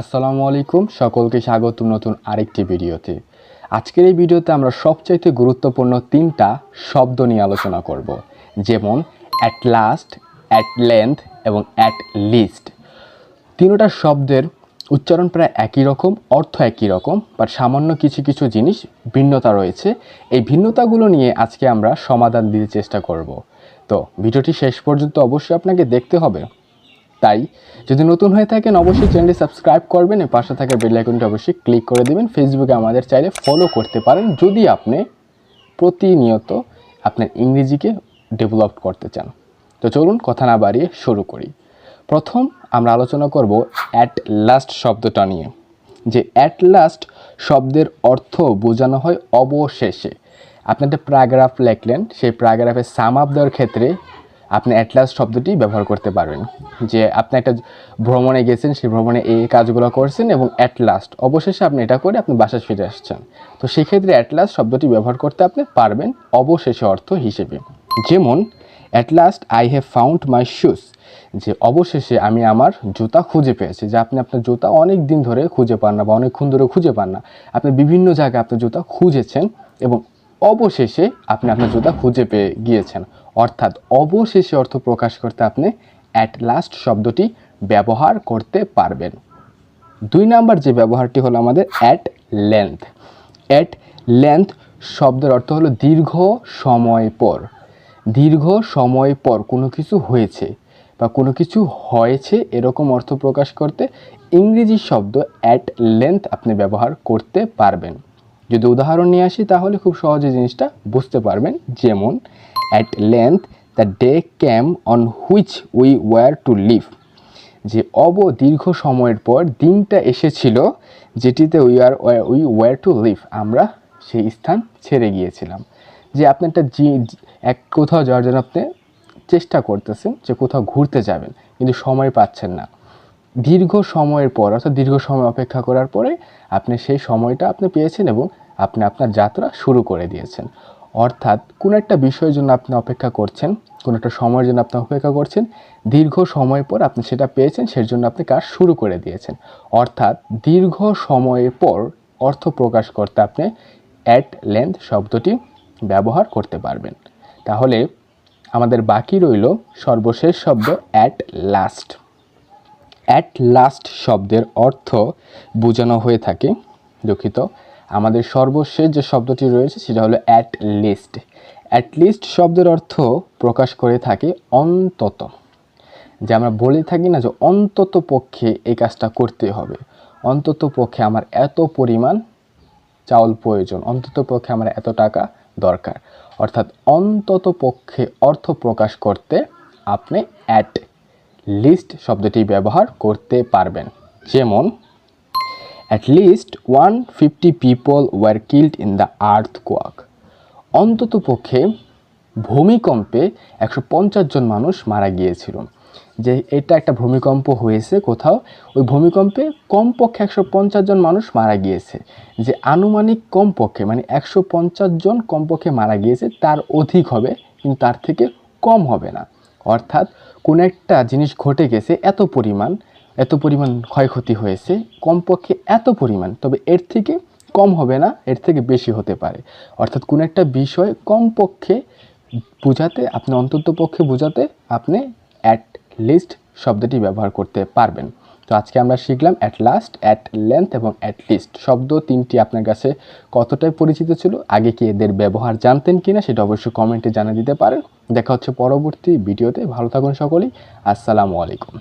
আসসালামু আলাইকুম, সকলকে স্বাগত নতুন আরেকটি ভিডিওতে। আজকের এই ভিডিওতে আমরা সবচাইতে গুরুত্বপূর্ণ তিনটা শব্দ নিয়ে আলোচনা করব, যেমন অ্যাট লাস্ট, অ্যাট লেন্থ এবং অ্যাট লিস্ট। তিনটা শব্দের উচ্চারণ প্রায় একই রকম, অর্থ একই রকম, বাট সামান্য কিছু কিছু জিনিস ভিন্নতা রয়েছে। এই ভিন্নতাগুলো নিয়ে আজকে আমরা সমাধান দিতে চেষ্টা করব। তো ভিডিওটি শেষ পর্যন্ত অবশ্যই আপনাকে দেখতে হবে। তাই যদি নতুন হয়ে থাকেন অবশ্যই চ্যানেলটি সাবস্ক্রাইব করবেন, এর পাশে থাকা বেল আইকনটি অবশ্যই ক্লিক করে দিবেন। ফেসবুকে আমাদের চাইলে ফলো করতে পারেন যদি আপনি প্রতিনিয়ত আপনার ইংরেজিকে ডেভেলপ করতে চান। তো চলুন কথা না বাড়িয়ে শুরু করি। প্রথম আমরা আলোচনা করব অ্যাট লাস্ট শব্দটা নিয়ে। যে অ্যাট লাস্ট শব্দের অর্থ বোঝানো হয় অবশেষে। আপনি একটা প্যারাগ্রাফ লিখলেন, সেই প্যারাগ্রাফে সাম আপ দেওয়ার ক্ষেত্রে আপনি অ্যাট লাস্ট শব্দটি ব্যবহার করতে পারবেন। যে আপনি একটা ভ্রমণে গেছেন, সেই ভ্রমণে এই কাজগুলো করছেন এবং অ্যাট লাস্ট অবশেষে আপনি এটা করে আপনি বাসায় ফিরে আসছেন। তো সেক্ষেত্রে অ্যাট লাস্ট শব্দটি ব্যবহার করতে আপনি পারবেন অবশেষে অর্থ হিসেবে। যেমন at last I have found my shoes, যে অবশেষে আমি আমার জুতা খুঁজে পেয়েছি। যে আপনি আপনার জুতা অনেক দিন ধরে খুঁজে পান না বা অনেকক্ষণ ধরে খুঁজে পান না, আপনি বিভিন্ন জায়গায় আপনার জুতা খুঁজেছেন এবং অবশেষে আপনি আপনার জুতা খুঁজে পেয়ে গিয়েছেন। অর্থাৎ অবশেষে অর্থ প্রকাশ করতে আপনি অ্যাট লাস্ট শব্দটি ব্যবহার করতে পারবেন। 2 নাম্বার যে ব্যবহারটি হলো আমাদের অ্যাট লেন্থ। অ্যাট লেন্থ শব্দের অর্থ হলো দীর্ঘ সময় পর। দীর্ঘ সময় পর কোনো কিছু হয়েছে বা কোনো কিছু হয়েছে এরকম অর্থ প্রকাশ করতে ইংরেজি শব্দ অ্যাট লেন্থ আপনি ব্যবহার করতে পারবেন। যদি উদাহরণ নিয়ে আসি তাহলে খুব সহজে জিনিসটা বুঝতে পারবেন। যেমন at length the day came on which we were to leave, যে দীর্ঘ সময়ের পর দিনটা এসেছিল যেটিতে উই ওয়ার টু লিভ, আমরা সেই স্থান ছেড়ে গিয়েছিলাম। যে আপনি একটা কোথাও যাওয়ার জন্য আপনি চেষ্টা করতেছেন, যে কোথাও ঘুরতে যাবেন কিন্তু সময় পাচ্ছেন না। দীর্ঘ সময়ের পর অর্থাৎ দীর্ঘ সময় অপেক্ষা করার পরে আপনি সেই সময়টা আপনি পেয়েছেন এবং আপনি আপনার যাত্রা শুরু করে দিয়েছেন। অর্থাৎ কোনো একটা বিষয়ের জন্য আপনি অপেক্ষা করছেন, কোনো একটা সময়ের জন্য আপনি অপেক্ষা করছেন, দীর্ঘ সময় পর আপনি সেটা পেয়েছেন, সেই জন্য আপনি কাজ শুরু করে দিয়েছেন। অর্থাৎ দীর্ঘ সময়ের পর অর্থ প্রকাশ করতে আপনি অ্যাট লেন্থ শব্দটি ব্যবহার করতে পারবেন। তাহলে আমাদের বাকি রইল সর্বশেষ শব্দ অ্যাট লাস্ট। অ্যাট লাস্ট শব্দের অর্থ বোঝানো হয়ে থাকে, দুঃখিত, আমাদের সর্বশেষ যে শব্দটি রয়েছে সেটা হলো অ্যাট লিস্ট। অ্যাট লিস্ট শব্দের অর্থ প্রকাশ করে থাকে অন্তত। যে আমরা বলে থাকি না যে অন্তত পক্ষে এই কাজটা করতে হবে, অন্তত পক্ষে আমার এত পরিমাণ চাউল প্রয়োজন, অন্তত পক্ষে আমার এত টাকা দরকার। অর্থাৎ অন্তত পক্ষে অর্থ প্রকাশ করতে আপনি অ্যাট লিস্ট শব্দটি ব্যবহার করতে পারবেন। যেমন at least 150 people were killed in the earthquake, অন্তত পক্ষে ভূমিকম্পে 150 জন মানুষ মারা গিয়েছিল। যে এটা একটা ভূমিকম্প হয়েছে কোথাও, ওই ভূমিকম্পে কমপক্ষে 150 জন মানুষ মারা গিয়েছে। যে আনুমানিক কমপক্ষে মানে 150 জন কমপক্ষে মারা গিয়েছে, তার অধিক হবে কিন্তু তার থেকে কম হবে না। অর্থাৎ কোনো একটা জিনিস ঘটে গেছে, এত পরিমাণ ক্ষয়ক্ষতি হয়েছে, কমপক্ষে এত পরিমাণ, তবে এর থেকে কম হবে না, এর থেকে বেশি হতে পারে। অর্থাৎ কোনো একটা বিষয় কমপক্ষে বোঝাতে আপনি অন্তত পক্ষে বোঝাতে আপনি অ্যাট লিস্ট শব্দটি ব্যবহার করতে পারবেন। তো আজকে আমরা শিখলাম অ্যাট লাস্ট, অ্যাট লেন্থ এবং অ্যাট লিস্ট শব্দ তিনটি আপনার কাছে কতটাই পরিচিত ছিল, আগে কি এদের ব্যবহার জানতেন কিনা সেটা অবশ্যই কমেন্টে জানিয়ে দিতে পারেন। দেখা হচ্ছে পরবর্তী ভিডিওতে। ভালো থাকুন সকলেই। আসসালামু আলাইকুম।